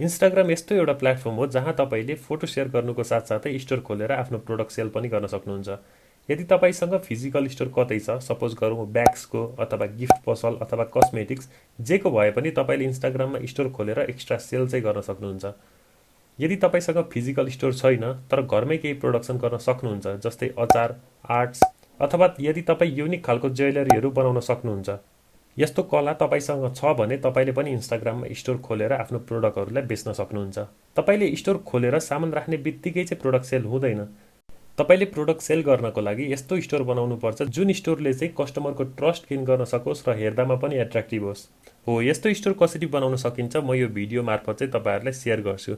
Instagram यस्तो एउटा platform हो जहाँ तपाईले फोटो शेयर गर्नुको साथसाथै स्टोर खोलेर आफ्नो प्रोडक्ट सेल पनि गर्न सक्नुहुन्छ। यदि तपाईसँग फिजिकल स्टोर कतै छ, सपोज गरौँ ब्याग्सको अथवा गिफ्ट पसल अथवा कस्मेटिक्स जेको भए पनि तपाईले इन्स्टाग्राममा स्टोर खोलेर एक्स्ट्रा सेल चाहिँ गर्न सक्नुहुन्छ। यदि तपाईसँग फिजिकल स्टोर छैन तर घरमै केही प्रोडक्सन गर्न सक्नुहुन्छ, जस्तै अचार, आर्ट्स अथवा यदि तपाईँ युनिक खालको ज्वेलरीहरू बनाउन सक्नुहुन्छ, यस्तो कला तपाईसँग छ भने तपाईले पनि इन्स्टाग्राममा स्टोर खोलेर आफ्नो प्रोडक्टहरूलाई बेच्न सक्नुहुन्छ। तपाईले स्टोर खोलेर सामान राख्ने बित्तिकै चाहिँ प्रोडक्ट सेल हुँदैन। तपाईले प्रोडक्ट सेल गर्नको लागि यस्तो स्टोर बनाउनु पर्छ जुन स्टोरले चाहिँ कस्टमरको ट्रस्ट गेन गर्न सकोस् र हेर्दामा पनि एट्र्याक्टिभ होस्। हो, यस्तो स्टोर कसरी बनाउन सकिन्छ म यो भिडियो मार्फत चाहिँ तपाईहरुलाई शेयर गर्छु।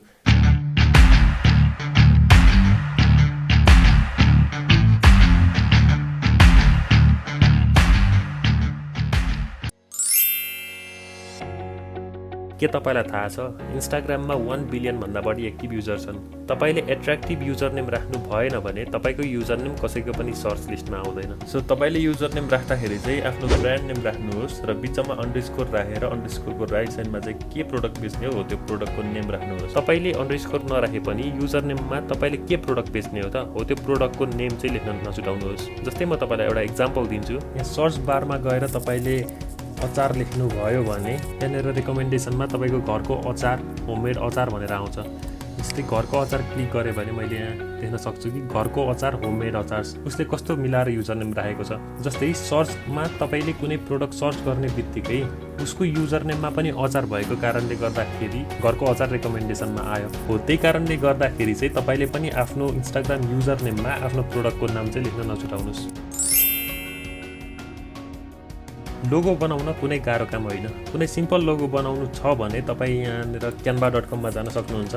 के तपाईलाई थाहा छ इन्स्टाग्राममा 1 बिलियन भन्दा बढी एक्टिभ युजर छन्। तपाईले एट्र्याक्टिभ युजर नेम राख्नु भएन भने तपाईको युजर नेम कसैको पनि सर्च लिस्टमा आउँदैन। सो तपाईले युजर नेम राख्दाखेरि चाहिँ आफ्नो ब्रान्ड नेम राख्नुहोस् र बिचमा अन्डरस्कोर राखेर अन्डरस्कोरको राइट साइडमा चाहिँ के प्रोडक्ट बेच्ने हो त्यो प्रोडक्टको नेम राख्नुहोस्। तपाईले अन्डरस्कोर नराखे पनि युजर नेममा तपाईले के प्रोडक्ट बेच्ने हो त हो त्यो प्रोडक्टको नेम चाहिँ लेख्न नछुटाउनुहोस्। जस्तै म तपाईलाई एउटा एक्जाम्पल दिन्छु। यहाँ सर्च बारमा गएर तपाईले अचार लेख्नु भयो भने यहाँनिर रिकमेन्डेसनमा तपाईको घरको अचार, होममेड अचार भनेर आउँछ। जस्तै घरको अचार क्लिक गरे भने मैले यहाँ देख्न सक्छु कि घरको अचार, होममेड अचार उसले कस्तो मिलाएर युजर नेम राखेको छ। जस्तै सर्चमा तपाईले कुनै प्रोडक्ट सर्च गर्ने बित्तिकै उसको युजर नेममा पनि अचार भएको कारणले गर्दाखेरि घरको अचार रिकमेन्डेसनमा आयो। हो, त्यही कारणले गर्दाखेरि चाहिँ तपाईले पनि आफ्नो इन्स्टाग्राम युजर नेममा आफ्नो प्रोडक्टको नाम चाहिँ लेख्न नछुटाउनुहोस्। लोगो बनाउन कुनै गाह्रो काम होइन। कुनै सिम्पल लोगो बनाउनु छ भने तपाईँ यहाँनिर canva.com मा जान सक्नुहुन्छ।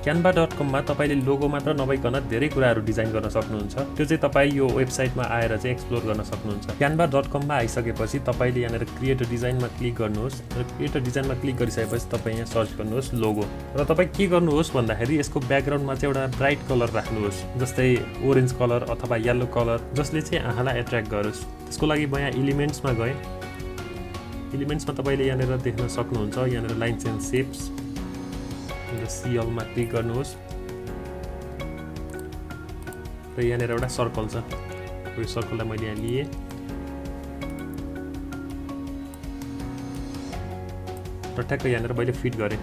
canva.com मा तपाईले लोगो मात्र नभइकन धेरै कुराहरू डिजाइन गर्न सक्नुहुन्छ। त्यो चाहिँ तपाईँ यो वेबसाइटमा आएर चाहिँ एक्सप्लोर गर्न सक्नुहुन्छ। canva.com मा आइसकेपछि तपाईले यहाँनिर क्रिएट अ डिजाइनमा क्लिक गर्नुहोस् र क्रिएट अ डिजाइनमा क्लिक गरिसकेपछि तपाईँ यहाँ सर्च गर्नुहोस् लोगो र तपाईँ के गर्नुहोस् भन्दाखेरि यसको ब्याकग्राउन्डमा चाहिँ एउटा ब्राइट कलर राख्नुहोस्, जस्तै ओरेन्ज कलर अथवा येलो कलर, जसले चाहिँ आँखालाई एट्र्याक्ट गरोस्। त्यसको लागि म यहाँ एलिमेन्ट्समा गएँ। एलिमेन्ट्समा तपाईले यहाँनिर देख्न सक्नुहुन्छ यहाँनिर लाइन्स एन्ड सेप्स र सिएलमा क्लिक गर्नुहोस् र यहाँनिर एउटा सर्कल छ। यो सर्कललाई मैले यहाँ लिएँ र ठ्याक्क यहाँनिर मैले फिट गरेँ।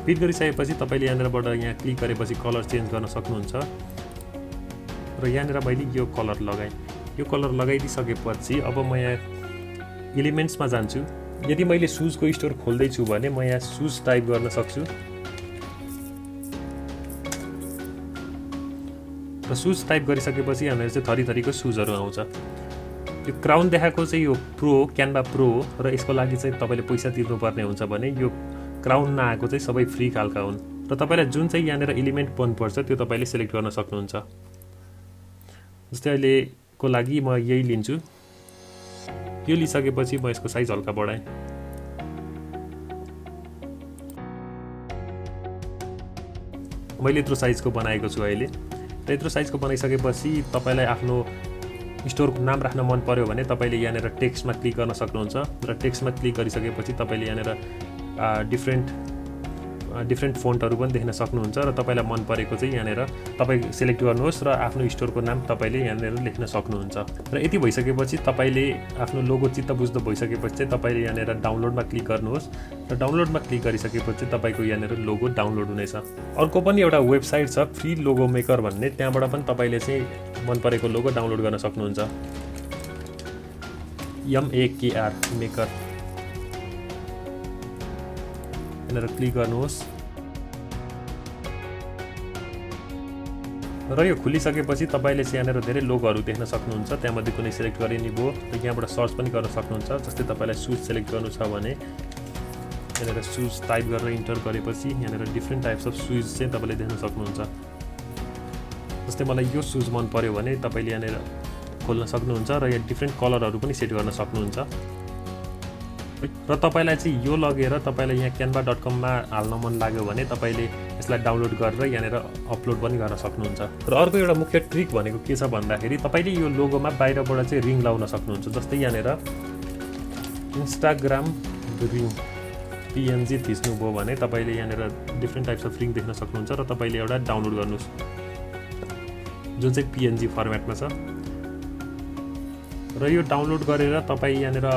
फिट गरिसकेपछि तपाईले यहाँनिरबाट यहाँ क्लिक गरेपछि कलर चेन्ज गर्न सक्नुहुन्छ र यहाँनिर मैले यो कलर लगाएँ। यो कलर लगाइदिसकेपछि अब म यहाँ एलिमेन्ट्समा जान्छु। यदि मैले सुजको स्टोर खोल्दैछु भने म यहाँ सुज टाइप गर्न सक्छु र सुज टाइप गरिसकेपछि यहाँनिर चाहिँ थरीथरीको सुजहरू आउँछ। यो क्राउन देखाएको चाहिँ यो प्रो, क्यानभा प्रो हो र यसको लागि चाहिँ तपाईँले पैसा तिर्नुपर्ने हुन्छ भने यो क्राउन नआएको चाहिँ सबै फ्री खालका हुन् र तपाईँलाई जुन चाहिँ यहाँनिर एलिमेन्ट मनपर्छ त्यो तपाईँले सेलेक्ट गर्न सक्नुहुन्छ। जस्तै अहिलेको लागि म यही लिन्छु। यो लिइसकेपछि म यसको साइज हल्का बढाएँ। मैले यत्रो साइजको बनाएको छु अहिले र यत्रो साइजको बनाइसकेपछि तपाईँलाई आफ्नो स्टोरको नाम राख्न मन पर्यो भने तपाईँले यहाँनिर टेक्स्टमा क्लिक गर्न सक्नुहुन्छ र टेक्स्टमा क्लिक गरिसकेपछि तपाईँले यहाँनिर डिफ्रेन्ट फोन्टहरू पनि देख्न सक्नुहुन्छ र तपाईँलाई मन परेको चाहिँ यहाँनिर तपाईँ सेलेक्ट गर्नुहोस् र आफ्नो स्टोरको नाम तपाईँले यहाँनिर लेख्न सक्नुहुन्छ। र यति भइसकेपछि तपाईँले आफ्नो लोगो चित्त बुझ्दो भइसकेपछि चाहिँ तपाईँले यहाँनिर डाउनलोडमा क्लिक गर्नुहोस् र डाउनलोडमा क्लिक गरिसकेपछि तपाईँको यहाँनिर लोगो डाउनलोड हुनेछ। अर्को पनि एउटा वेबसाइट छ फ्री लोगो मेकर भन्ने, त्यहाँबाट पनि तपाईँले चाहिँ मन परेको लोगो डाउनलोड गर्न सक्नुहुन्छ। MAKR मेकर यहाँनिर क्लिक गर्नुहोस् र यो खुलिसकेपछि तपाईँले चाहिँ यहाँनिर धेरै लोगोहरू देख्न सक्नुहुन्छ। त्यहाँमध्ये कुनै सेलेक्ट गरिने भयो र यहाँबाट सर्च पनि गर्न सक्नुहुन्छ। जस्तै तपाईँलाई सुज सेलेक्ट गर्नु छ भने यहाँनिर सुज टाइप गरेर इन्टर गरेपछि यहाँनिर डिफ्रेन्ट टाइप्स अफ सुज चाहिँ तपाईँले देख्न सक्नुहुन्छ। जस्तै मलाई यो सुज मन पर्यो भने तपाईँले यहाँनिर खोल्न सक्नुहुन्छ र यहाँ डिफ्रेन्ट कलरहरू पनि सेट गर्न सक्नुहुन्छ। र तपाईलाई चाहिँ यो लगेर तपाईलाई यहाँ canva.com मा हाल्न मन लाग्यो भने तपाईले यसलाई डाउनलोड गरेर यहाँनिर अपलोड पनि गर्न सक्नुहुन्छ। र अर्को एउटा मुख्य ट्रिक भनेको के छ भन्दाखेरि तपाईले यो लोगोमा बाहिरबाट चाहिँ रिङ लाउन सक्नुहुन्छ। जस्तै यहाँनिर इन्स्टाग्राम रिङ PNG थिच्नुभयो भने तपाईले यहाँनिर डिफ्रेन्ट टाइप्स अफ लिंक देख्न सक्नुहुन्छ र तपाईले एउटा डाउनलोड गर्नुस् जुन चाहिँ PNG फर्मेटमा छ र यो डाउनलोड गरेर तपाई यहाँनिर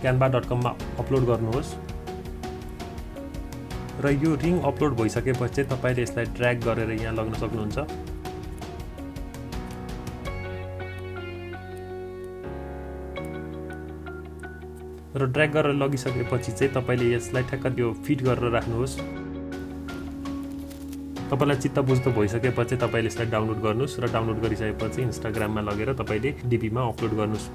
canva.com मा अपलोड गर्नुहोस् र यो रिङ अपलोड भइसकेपछि तपाईले यसलाई ड्र्याग गरेर यहाँ लग्न सक्नुहुन्छ र ड्र्याग गरेर लगिसकेपछि चाहिँ तपाईले यसलाई ठ्याक्क त्यो फिट गरेर राख्नुहोस् तपाईलाई चित्त बुझ्दो भइसकेपछि तपाईले यसलाई डाउनलोड गर्नुस् र डाउनलोड गरिसकेपछि इन्स्टाग्राममा लगेर तपाईले DP मा अपलोड गर्नुस्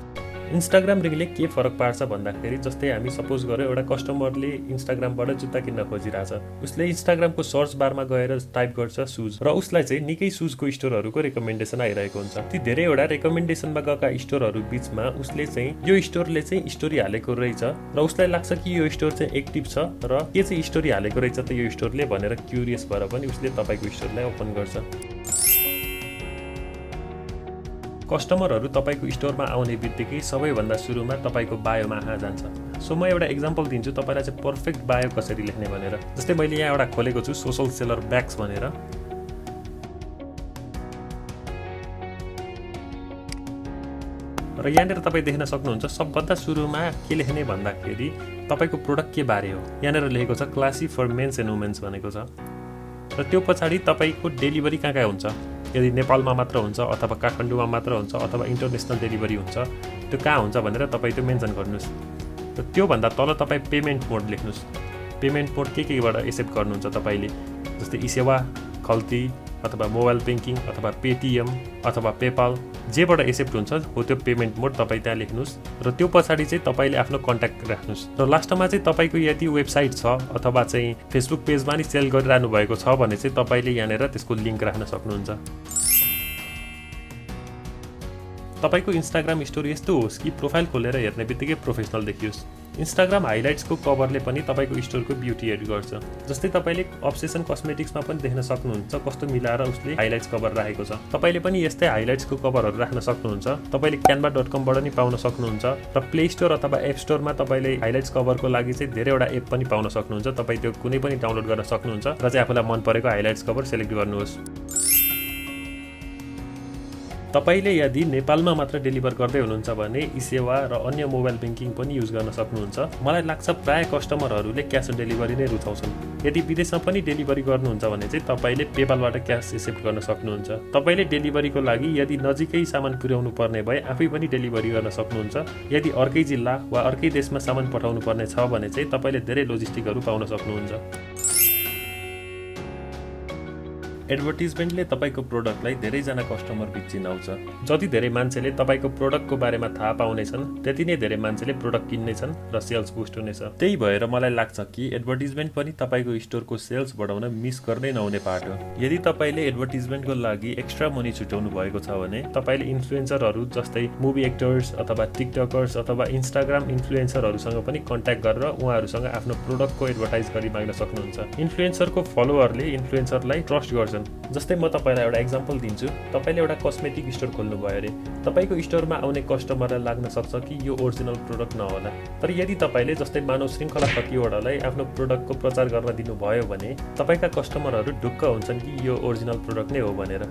इन्स्टाग्राम रिङले के फरक पार्छ भन्दाखेरि जस्तै हामी सपोज गरे एउटा कस्टमरले इन्स्टाग्रामबाट जुत्ता किन्न खोजिरहेछ उसले इन्स्टाग्रामको सर्च बारमा गएर टाइप गर्छ सुज र उसलाई चाहिँ निकै सुजको स्टोरहरुको रिकमेन्डेसन आइरहेको हुन्छ ती धेरैवटा रिकमेन्डेसनमा गएका स्टोरहरु बीचमा उसले चाहिँ यो स्टोरले चाहिँ स्टोरी हालेको रहेछ र उसलाई लाग्छ कि यो स्टोर चाहिँ एक्टिभ छ र के चाहिँ स्टोरी हालेको रहेछ त यो स्टोरले भनेर क्युरियस भएर पनि उसले तपाईको स्टोरलाई ओपन गर्छ कस्टमरहरु तपाईको स्टोरमा आउने बित्तिकै सबैभन्दा सुरुमा तपाईको बायोमा आहा जान्छ सो म एउटा एक्जाम्पल दिन्छु तपाईलाई चाहिँ पर्फेक्ट बायो कसरी लेख्ने भनेर जस्तै मैले यहाँ एउटा खोलेको छु सोशल सेलर ब्याग्स भनेर र यहाँनिर तपाई देख्न सक्नुहुन्छ सबभन्दा सुरुमा के लेख्ने भन्दाखेरि तपाईको प्रोडक्ट के बारे हो यहाँनिर लेखेको छ classy for men's and women's भनेको छ र त्यो पछाडी तपाईको डेलिभरी कहाँ हुन्छ यदि नेपालमा मात्र हुन्छ अथवा काठमाडौँमा मात्र हुन्छ अथवा इन्टरनेशनल डेलिभरी हुन्छ त्यो कहाँ हुन्छ भनेर तपाई त्यो मेन्सन गर्नुस् र त्यो भन्दा तल तपाई पेमेन्ट मोड लेख्नुस् पेमेन्ट मोड केबाट एक्सेप्ट गर्नुहुन्छ तपाईले जस्तै ई-सेवा खल्ती अथवा मोबाइल बैंकिङ अथवा पेटीएम अथवा पेपाल जेबाट एक्सेप्ट हुन्छ हो त्यो पेमेन्ट मोड तपाई त्यहाँ लेख्नुस् र त्यो पछाडी चाहिँ तपाईले आफ्नो कन्ट्याक्ट राख्नुस् र लास्टमा चाहिँ तपाईको यदि वेबसाइट छ अथवा चाहिँ फेसबुक पेजमा नि सेल गरिरहनु भएको छ भने चाहिँ तपाईले यहाँनिर त्यसको लिंक राख्न सक्नुहुन्छ तपाईको इन्स्टाग्राम स्टोरी यस्तो होस् कि प्रोफाइल खोलेर हेर्ने बित्तिकै प्रोफेसनल देखियोस् इन्स्टाग्राम हाइलाइट्सको कभरले पनि तपाईको स्टोरको ब्युटी एड गर्छ जस्तै तपाईले अब्सेसन कस्मेटिक्समा पनि देख्न सक्नुहुन्छ कस्तो मिलाएर उसले हाइलाइट्स कभर राखेको छ तपाईले पनि यस्तै हाइलाइट्सको कभरहरु राख्न सक्नुहुन्छ तपाईले canva.com बाट नि पाउन सक्नुहुन्छ र प्ले स्टोर अथवा एप स्टोरमा तपाईले हाइलाइट्स कभरको लागि चाहिँ धेरैवटा एप पनि पाउन सक्नुहुन्छ तपाई त्यो कुनै पनि डाउनलोड गर्न सक्नुहुन्छ र चाहिँ आफुलाई मन परेको हाइलाइट्स कभर सिलेक्ट गर्नुहोस् तपाईले यदि नेपालमा मात्र डेलिभर गर्दै हुनुहुन्छ भने ई-सेवा र अन्य मोबाइल बैंकिङ पनि युज गर्न सक्नुहुन्छ मलाई लाग्छ प्राय कस्टमरहरूले क्याश अन डेलिभरी नै रुचाउँछन् यदि विदेशमा पनि डेलिभरी गर्नुहुन्छ भने चाहिँ तपाईले पेपालबाट क्याश एक्सेप्ट गर्न सक्नुहुन्छ तपाईले डेलिभरीको लागि यदि नजिकै सामान पुर्याउनु पर्ने भए आफै पनि डेलिभरी गर्न सक्नुहुन्छ यदि अर्कै जिल्ला वा अर्कै देशमा सामान पठाउनु पर्ने छ भने चाहिँ तपाईले धेरै लोजिस्टिकहरु पाउन सक्नुहुन्छ एडभर्टाइजमेन्टले तपाईको प्रोडक्टलाई धेरैजना कस्टमर बीच चिनाउँछ जति धेरै मान्छेले तपाईको प्रोडक्टको बारेमा थाहा पाउनेछन् त्यति नै धेरै मान्छेले प्रोडक्ट किन्नेछन् र सेल्स बुस्ट हुनेछ त्यही भएर मलाई लाग्छ कि एडभर्टाइजमेन्ट पनि तपाईको स्टोरको सेल्स बढाउन मिस गर्दै नहुने पार्ट हो यदि तपाईले एडभर्टाइजमेन्टको लागि एक्स्ट्रा मनी छुट्याउनु भएको छ भने तपाईले इन्फ्लुएन्सरहरु जस्तै मुभी एक्टर्स अथवा टिकटकर्स अथवा इन्स्टाग्राम इन्फ्लुएन्सरहरुसँग पनि कन्ट्याक्ट गरेर उहाँहरुसँग आफ्नो प्रोडक्टको एडभर्टाइज गरी माग्न सक्नुहुन्छ इन्फ्लुएन्सरको फलोअरले इन्फ्लुएन्सरलाई ट्रस्ट गर्छ जस्तै म तपाईलाई एउटा एक्जाम्पल दिन्छु तपाईले एउटा कस्मेटिक स्टोर खोल्नु भयो रे तपाईको स्टोरमा आउने कस्टमरलाई लाग्न सक्छ कि यो ओरिजिनल प्रोडक्ट नहोला तर यदि तपाईले जस्तै मानव श्रृंखला कतिवटालाई आफ्नो प्रोडक्टको प्रचार गर्न दिनुभयो भने तपाईका कस्टमरहरु ढुक्क हुन्छन् कि यो ओरिजिनल प्रोडक्ट नै हो भनेर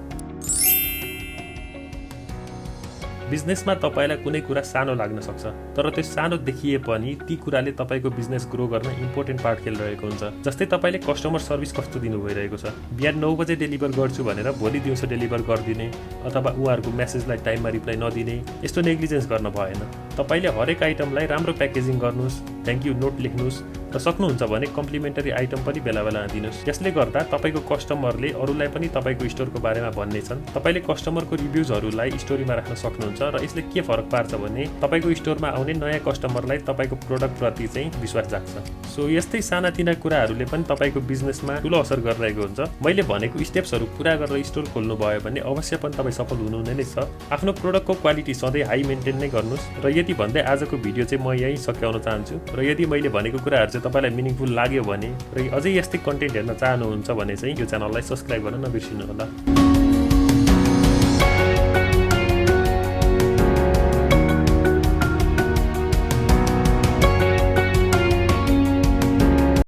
बिजनेसमा तपाईलाई कुनै कुरा सानो लाग्न सक्छ तर त्यो सानो देखिए पनि ती कुराले तपाईको बिजनेस ग्रो गर्न इम्पोर्टेन्ट पार्ट खेलिरहेको हुन्छ जस्तै तपाईले कस्टमर सर्भिस कस्तो दिनु भइरहेको छ बिहान 9 बजे डेलिभर गर्छु भनेर भोलि दिउँसो डेलिभर गर्दिने अथवा उहाँहरुको मेसेजलाई टाइममा रिप्लाई नदिने यस्तो नेग्लिजेन्स गर्न भएन तपाईले हरेक आइटमलाई राम्रो प्याकेजिङ गर्नुस् थ्यांक यू नोट लेख्नुस् र सक्नुहुन्छ भने कम्प्लिमेन्टरी आइटम पनि बेला बेला दिनुस् यसले गर्दा तपाईको कस्टमरले अरूलाई पनि तपाईको स्टोरको बारेमा भन्नेछन् तपाईले कस्टमरको रिभ्युजहरुलाई स्टोरीमा राख्न सक्नुहुन्छ र यसले के फरक पार्छ भने तपाईको स्टोरमा आउने नयाँ कस्टमरलाई तपाईको प्रोडक्ट प्रति चाहिँ विश्वास जाग्छ सो यस्तै सानातिना कुराहरुले पनि तपाईको बिजनेसमा ठूलो असर गरिरहेको हुन्छ मैले भनेको स्टेप्सहरु पूरा गरेर स्टोर खोल्नु भयो भने अवश्य पनि तपाई सफल हुनुहुने नै छ आफ्नो प्रोडक्टको क्वालिटी सधैं हाई मेन्टेन नै गर्नुस् र यति भन्दै आजको भिडियो चाहिँ म यही सकाउन चाहन्छु र यदि मैले भनेको कुराहरु चाहिँ तपाईलाई मिनिङफुल लाग्यो भने र अझै यस्तै कन्टेन्ट हेर्न चाहनुहुन्छ भने चाहिँ यो च्यानललाई सब्स्क्राइब गर्न नबिर्सिनु होला